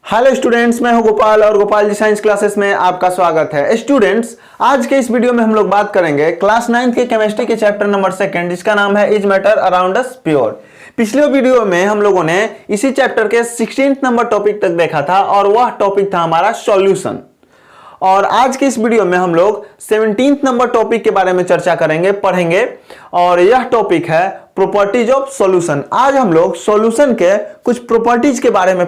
Hello students, मैं हूं गोपाल और गोपाल जी साइंस क्लासेस में आपका स्वागत है। स्टूडेंट्स, आज के इस वीडियो में हम लोग बात करेंगे क्लास 9 के केमिस्ट्री के चैप्टर नंबर 2 जिसका नाम है is matter around us pure. पिछले वीडियो में हम लोगों ने इसी चैप्टर के 16th नंबर टॉपिक तक देखा था और वह टॉपिक था हमारा सॉल्यूशन। और आज के इस वीडियो में हम लोग 17th नंबर टॉपिक के बारे में चर्चा करेंगे, पढ़ेंगे, और यह टॉपिक है प्रॉपर्टीज ऑफ सॉल्यूशन। आज हम लोग सॉल्यूशन के कुछ प्रॉपर्टीज के बारे में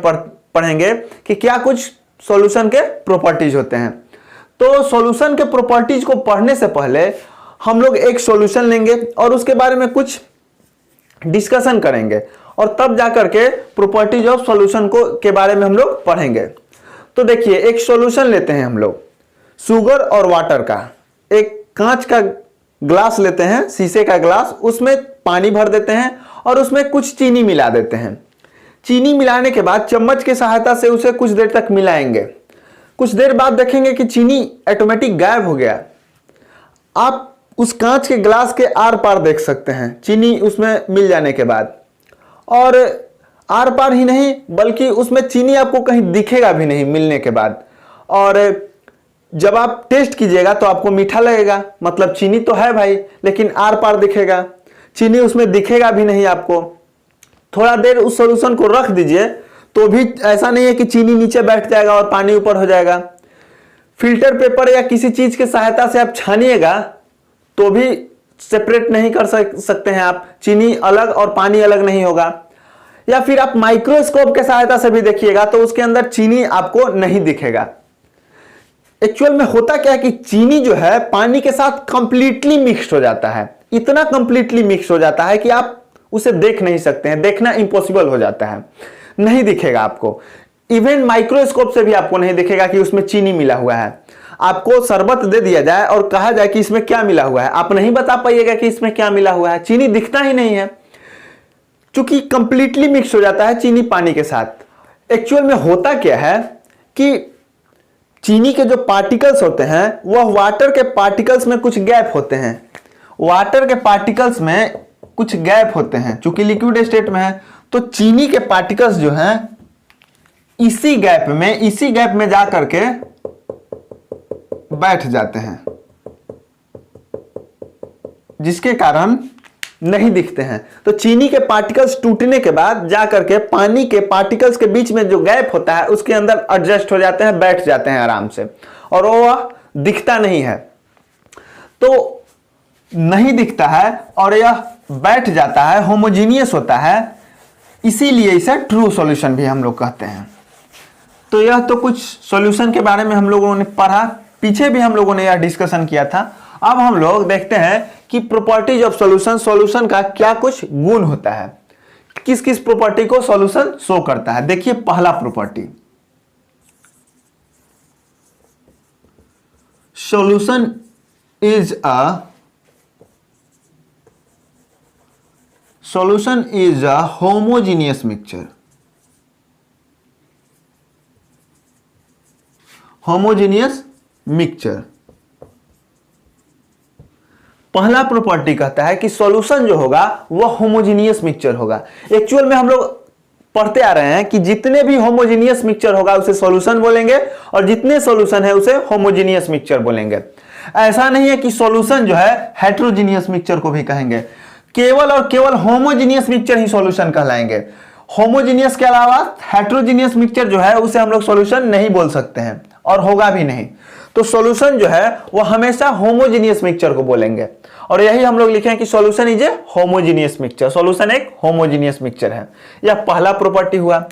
पढ़ेंगे कि क्या कुछ सॉल्यूशन के प्रॉपर्टीज होते हैं। तो सॉल्यूशन के प्रॉपर्टीज को पढ़ने से पहले हम लोग एक सॉल्यूशन लेंगे और उसके बारे में कुछ डिस्कशन करेंगे और तब जाकर के प्रॉपर्टीज ऑफ सॉल्यूशन को के बारे में हम लोग पढ़ेंगे। तो देखिए, एक सॉल्यूशन लेते हैं हम लोग शुगर और वाटर का। एक कांच का ग्लास लेते हैं, शीशे का ग्लास, उसमें पानी भर देते हैं और उसमें कुछ चीनी मिला देते हैं। चीनी मिलाने के बाद चम्मच की सहायता से उसे कुछ देर तक मिलाएंगे। कुछ देर बाद देखेंगे कि चीनी ऑटोमेटिक गायब हो गया। आप उस कांच के ग्लास के आर पार देख सकते हैं चीनी उसमें मिल जाने के बाद। और आर पार ही नहीं बल्कि उसमें चीनी आपको कहीं दिखेगा भी नहीं मिलने के बाद। और जब आप टेस्ट कीजिएगा तो आपको मीठा लगेगा, मतलब चीनी तो है भाई, लेकिन आर पार दिखेगा, चीनी उसमें दिखेगा भी नहीं आपको। थोड़ा देर उस सॉल्यूशन को रख दीजिए तो भी ऐसा नहीं है कि चीनी नीचे बैठ जाएगा और पानी ऊपर हो जाएगा। फिल्टर पेपर या किसी चीज की सहायता से आप छानिएगा तो भी सेपरेट नहीं कर सकते हैं आप, चीनी अलग और पानी अलग नहीं होगा। या फिर आप माइक्रोस्कोप के सहायता से भी देखिएगा तो उसके अंदर चीनी आपको नहीं दिखेगा। एक्चुअल में होता क्या है कि चीनी जो है पानी के साथ कंप्लीटली मिक्स हो जाता है। इतना कंप्लीटली मिक्स हो जाता है कि आप उसे देख नहीं सकते हैं, देखना इम्पॉसिबल हो जाता है, नहीं दिखेगा आपको। इवन माइक्रोस्कोप से भी आपको नहीं दिखेगा कि उसमें चीनी मिला हुआ है। आपको शरबत दे दिया जाए और कहा जाए कि इसमें क्या मिला हुआ है, आप नहीं बता पाइएगा कि इसमें क्या मिला हुआ है, चीनी दिखता ही नहीं है, क्योंकि कंप्लीटली मिक्स हो जाता है चीनी पानी के साथ। एक्चुअल में होता क्या है कि चीनी के जो पार्टिकल्स होते हैं वह वाटर के पार्टिकल्स में कुछ गैप होते हैं। वाटर के पार्टिकल्स में कुछ गैप होते हैं, चूंकि लिक्विड स्टेट में है तो चीनी के पार्टिकल्स जो हैं इसी गैप में जा करके बैठ जाते हैं, जिसके कारण नहीं दिखते हैं। तो चीनी के पार्टिकल्स टूटने के बाद जा करके पानी के पार्टिकल्स के बीच में जो गैप होता है उसके अंदर एडजस्ट हो जाते हैं, बैठ जाते हैं आराम से, और वह दिखता नहीं है। तो नहीं दिखता है और यह बैठ जाता है, होमोजीनियस होता है, इसीलिए इसे ट्रू सॉल्यूशन भी हम लोग कहते हैं। तो यह तो कुछ सॉल्यूशन के बारे में हम लोगों ने पढ़ा, पीछे भी हम लोगों ने यह डिस्कशन किया था। अब हम लोग देखते हैं कि प्रॉपर्टीज ऑफ सॉल्यूशन का क्या कुछ गुण होता है, किस किस प्रॉपर्टी को सॉल्यूशन शो करता है। देखिए, पहला property, solution is a homogeneous mixture। Homogeneous mixture पहला प्रॉपर्टी कहता है कि सॉल्यूशन जो होगा वह होमोजीनियस मिक्सचर होगा। एक्चुअल में हम लोग पढ़ते आ रहे हैं कि जितने भी होमोजीनियस मिक्सचर होगा उसे सॉल्यूशन बोलेंगे और जितने सॉल्यूशन है उसे होमोजीनियस मिक्सचर बोलेंगे। ऐसा नहीं है कि सॉल्यूशन जो है हेट्रोजीनियस मिक्सचर को भी कहेंगे, केवल और केवल होमोजीनियस मिक्सचर ही सॉल्यूशन कहलाएंगे। होमोजीनियस के अलावा हेट्रोजीनियस मिक्सचर जो है उसे हम लोग सॉल्यूशन नहीं बोल सकते हैं और होगा भी नहीं। तो सॉल्यूशन जो है वह हमेशा होमोजीनियस मिक्सचर को बोलेंगे और यही हम लोग लिखें कि solution is a homogeneous mixture. Solution एक होमोजीनियस मिक्सचर है। यह पहला प्रॉपर्टी हुआ।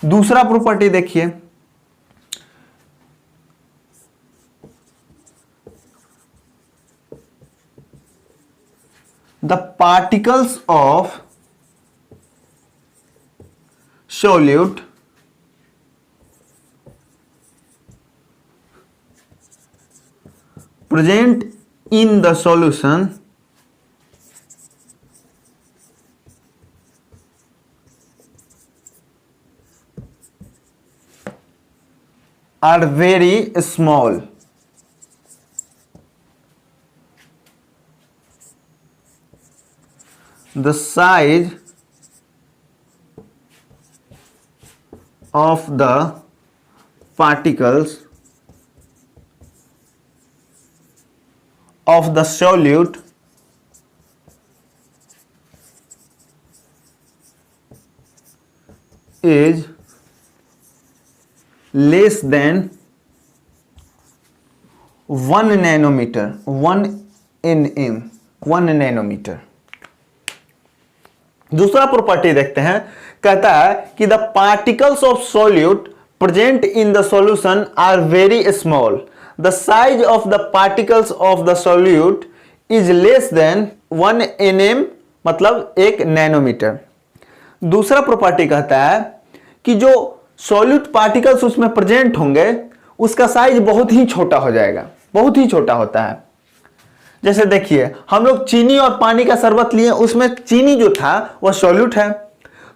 दूसरा प्रॉपर्टी देखिए, the particles of solute present in the solution are very small। the size of the particles of the solute is less than 1 nanometer, 1 nm, 1 nanometer। दूसरा property देखते हैं, कहता है कि the particles of solute present in the solution are very small, the size of the particles of the solute is less than 1 nm, मतलब 1 nanometre. दूसरा property कहता है कि जो सॉल्यूट पार्टिकल्स उसमें प्रेजेंट होंगे उसका साइज बहुत ही छोटा हो जाएगा, बहुत ही छोटा होता है। जैसे देखिए, हम लोग चीनी और पानी का शरबत लिए, उसमें चीनी जो था वह सॉल्यूट है,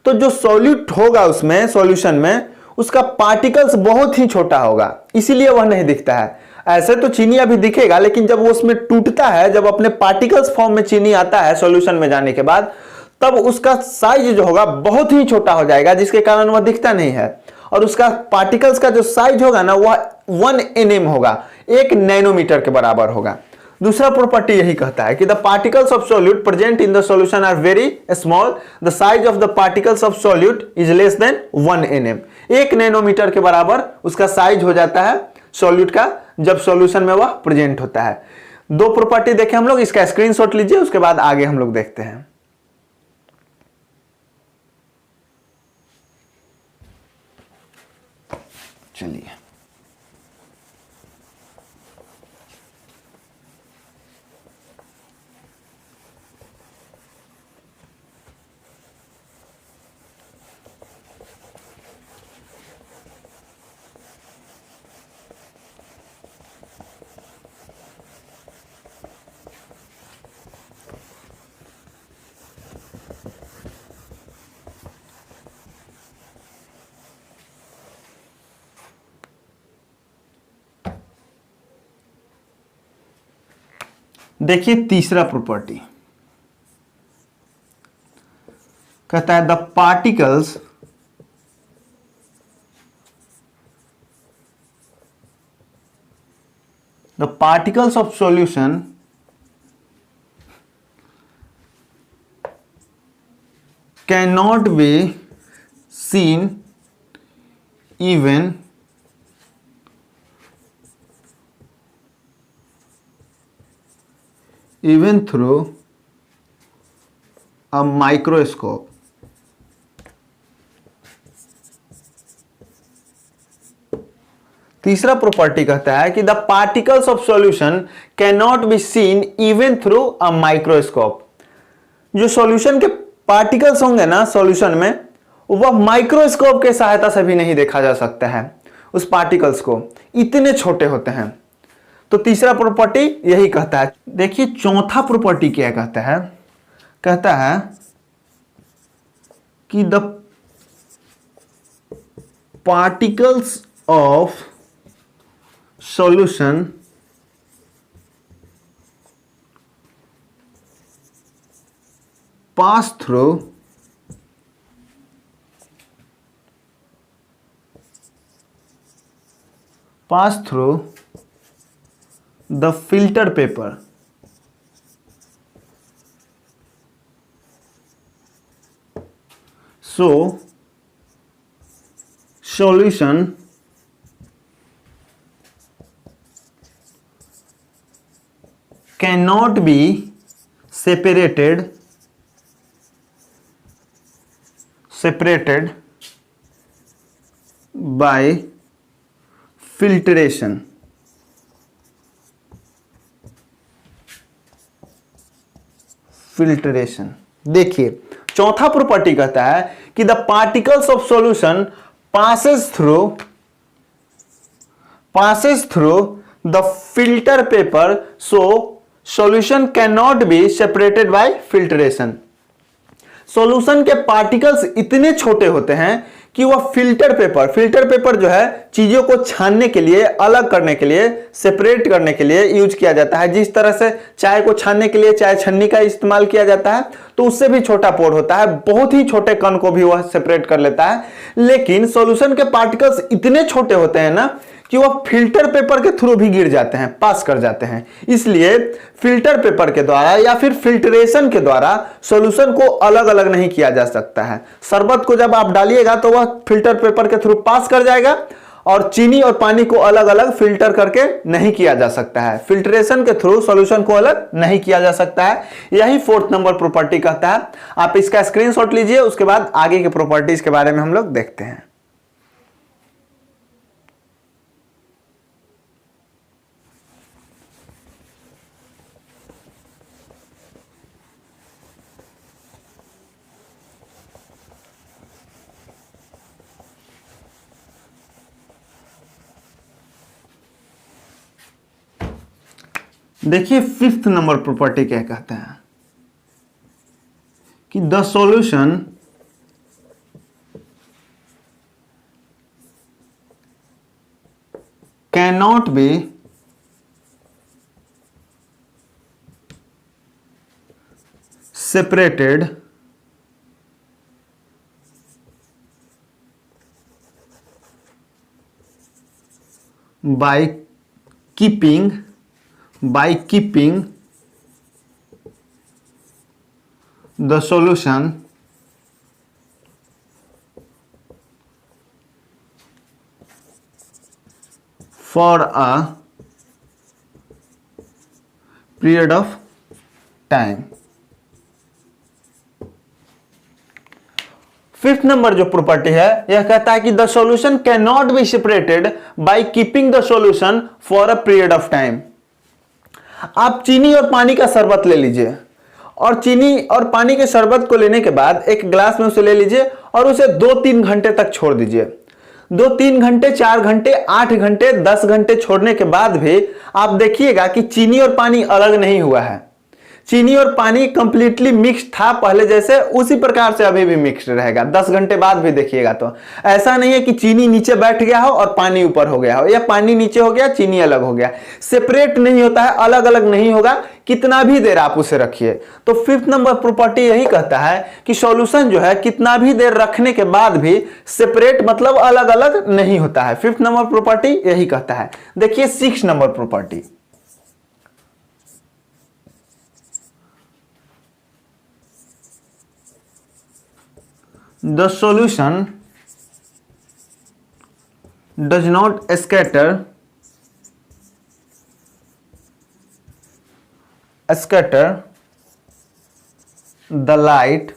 तो जो सॉल्यूट होगा उसमें सॉल्यूशन में उसका पार्टिकल्स बहुत ही छोटा होगा, इसीलिए वह नहीं दिखता है। ऐसे तो चीनी अभी दिखेगा, लेकिन जब वो उसमें टूटता है, जब अपने पार्टिकल्स फॉर्म में चीनी आता है सॉल्यूशन में जाने के बाद, तब उसका साइज जो होगा बहुत ही छोटा हो जाएगा, जिसके कारण वह दिखता नहीं है। और उसका पार्टिकल्स का जो साइज होगा ना, वह 1 nm होगा, 1 नैनोमीटर के बराबर होगा। दूसरा प्रॉपर्टी यही कहता है कि the particles of solute present in the solution are very small, the size of the particles of solute is less than 1 nm, 1 nanometer के बराबर उसका साइज हो जाता है सॉल्यूट का, जब सॉल्यूशन में वह प्रेजेंट होता है। दो प्रॉपर्टी देखें हम लोग, इसका स्क्रीनशॉट लीजिए, उसके बाद आगे हम लोग देखते हैं। चलिए, देखिए तीसरा प्रॉपर्टी कहता है the particles of solution can not be seen even through a microscope। तीसरा प्रॉपर्टी कहता है कि the particles of solution can not be seen even through a microscope. जो सॉल्यूशन के पार्टिकल्स होंगे ना सॉल्यूशन में, वह माइक्रोस्कोप के सहायता से भी नहीं देखा जा सकता है, उस पार्टिकल्स को, इतने छोटे होते हैं। तो तीसरा प्रॉपर्टी यही कहता है। देखिए चौथा प्रॉपर्टी क्या कहता है, कहता है कि the particles of solution pass through the filter paper, so solution cannot be separated by filtration। Filtration. देखिए चौथा प्रॉपर्टी कहता है कि the particles of solution passes through the filter paper, so solution can not be separated by filtration. Solution के particles इतने छोटे होते हैं कि वह फिल्टर पेपर जो है चीजों को छानने के लिए, अलग करने के लिए, सेपरेट करने के लिए यूज किया जाता है। जिस तरह से चाय को छानने के लिए चाय छन्नी का इस्तेमाल किया जाता है, तो उससे भी छोटा पोर होता है, बहुत ही छोटे कण को भी वह सेपरेट कर लेता है। लेकिन सॉल्यूशन के पार्टिकल्स इतने छोटे होते हैं ना कि वह फिल्टर पेपर के थ्रू भी गिर जाते हैं, पास कर जाते हैं। इसलिए फिल्टर पेपर के द्वारा या फिर फिल्ट्रेशन के द्वारा सॉल्यूशन को अलग अलग नहीं किया जा सकता है। शरबत को जब आप डालिएगा तो वह फिल्टर पेपर के थ्रू पास कर जाएगा, और चीनी और पानी को अलग अलग फिल्टर करके नहीं किया जा सकता है। फिल्ट्रेशन के थ्रू सॉल्यूशन को अलग नहीं किया जा सकता है। यही 4th नंबर प्रॉपर्टी कहता है। आप इसका स्क्रीनशॉट लीजिए, उसके बाद आगे के प्रॉपर्टीज के बारे में हम लोग देखते हैं। देखिए 5th नंबर प्रॉपर्टी क्या कहते हैं कि the solution can not be separated by keeping the solution for a period of time। 5th number जो प्रॉपर्टी है यह कहता है कि the solution can not be separated by keeping the solution for a period of time. आप चीनी और पानी का शरबत ले लीजिए, और चीनी और पानी के शरबत को लेने के बाद एक ग्लास में उसे ले लीजिए और उसे 2-3 घंटे तक छोड़ दीजिए। 2-3 घंटे, 4 घंटे, 8 घंटे, 10 घंटे छोड़ने के बाद भी आप देखिएगा कि चीनी और पानी अलग नहीं हुआ है। चीनी और पानी कंप्लीटली मिक्स था पहले जैसे, उसी प्रकार से अभी भी मिक्स रहेगा 10 घंटे बाद भी देखिएगा। तो ऐसा नहीं है कि चीनी नीचे बैठ गया हो और पानी ऊपर हो गया हो, या पानी नीचे हो गया चीनी अलग हो गया। सेपरेट नहीं होता है, अलग अलग नहीं होगा, कितना भी देर आप उसे रखिए। तो 5th नंबर प्रॉपर्टी यही कहता है कि सॉल्यूशन जो है कितना भी देर रखने के बाद भी सेपरेट मतलब अलग अलग नहीं होता है। 5th नंबर प्रॉपर्टी यही कहता है। देखिए 6th number property, the solution does not scatter the light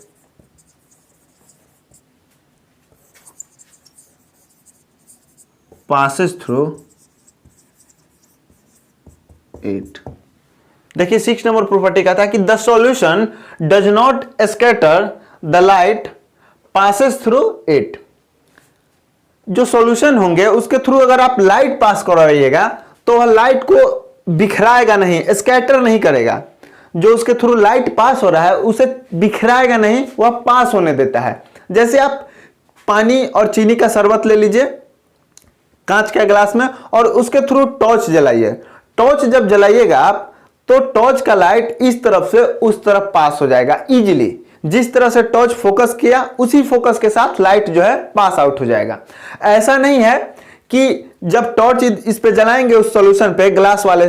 passes through it। देखिए 6 नंबर प्रॉपर्टी कहता है कि the solution does not scatter the light passes through it. जो सॉल्यूशन होंगे उसके थ्रू अगर आप लाइट पास करवाइएगा तो वह लाइट को बिखराएगा नहीं, स्कैटर नहीं करेगा। जो उसके थ्रू लाइट पास हो रहा है उसे बिखराएगा नहीं, वह पास होने देता है। जैसे आप पानी और चीनी का शरबत ले लीजिए कांच के ग्लास में, और उसके थ्रू टॉर्च जलाइए। टॉर्च जब जलाइएगा आप तो टॉर्च का लाइट इस तरफ से उस तरफ पास हो जाएगा इजीली। जिस तरह से टॉर्च फोकस किया उसी फोकस के साथ लाइट जो है पास आउट हो जाएगा। ऐसा नहीं है कि जब टॉर्च इस पे जलाएंगे उस सॉल्यूशन पे, ग्लास वाले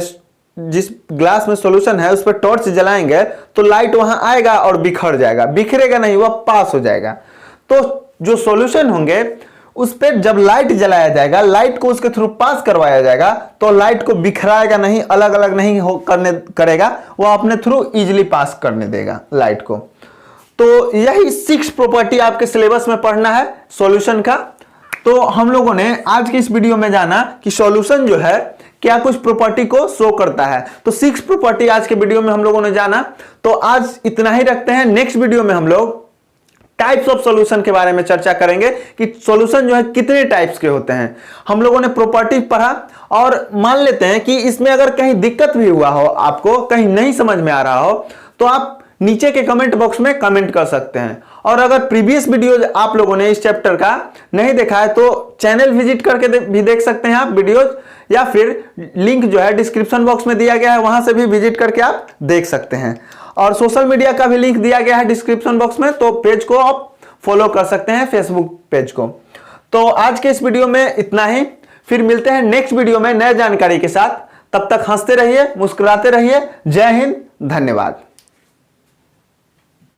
जिस ग्लास में सॉल्यूशन है उस पर टॉर्च जलाएंगे तो लाइट वहां आएगा और बिखर जाएगा। बिखरेगा नहीं, वह पास हो जाएगा। तो जो सॉल्यूशन होंगे उस पर जब लाइट जलाया जाएगा, लाइट को उसके थ्रू पास करवाया जाएगा तो लाइट को बिखराएगा नहीं, अलग अलग नहीं करेगा, वह अपने थ्रू इजिली पास करने देगा लाइट को। तो यही 6 प्रॉपर्टी आपके सिलेबस में पढ़ना है सॉल्यूशन का। तो हम लोगों ने आज की इस वीडियो में जाना कि सॉल्यूशन जो है क्या कुछ प्रॉपर्टी को शो करता है। तो 6 प्रॉपर्टी आज के वीडियो में हम लोगों ने जाना। तो आज इतना ही रखते हैं। नेक्स्ट वीडियो में हम लोग टाइप्स ऑफ सॉल्यूशन के बारे में चर्चा करेंगे कि सॉल्यूशन जो है कितने टाइप्स के होते हैं। हम लोगों ने प्रॉपर्टी पढ़ा, और मान लेते हैं कि इसमें अगर कहीं दिक्कत भी हुआ हो, आपको कहीं नहीं समझ में आ रहा हो, तो आप नीचे के कमेंट बॉक्स में कमेंट कर सकते हैं। और अगर प्रीवियस वीडियो आप लोगों ने इस चैप्टर का नहीं देखा है तो चैनल विजिट करके भी देख सकते हैं आप वीडियोज, या फिर लिंक जो है डिस्क्रिप्शन बॉक्स में दिया गया है, वहां से भी विजिट करके आप देख सकते हैं। और सोशल मीडिया का भी लिंक दिया गया है डिस्क्रिप्शन बॉक्स में, तो पेज को आप फॉलो कर सकते हैं, फेसबुक पेज को। तो आज के इस वीडियो में इतना ही, फिर मिलते हैं नेक्स्ट वीडियो में नए जानकारी के साथ। तब तक हंसते रहिए, मुस्कुराते रहिए। जय हिंद, धन्यवाद।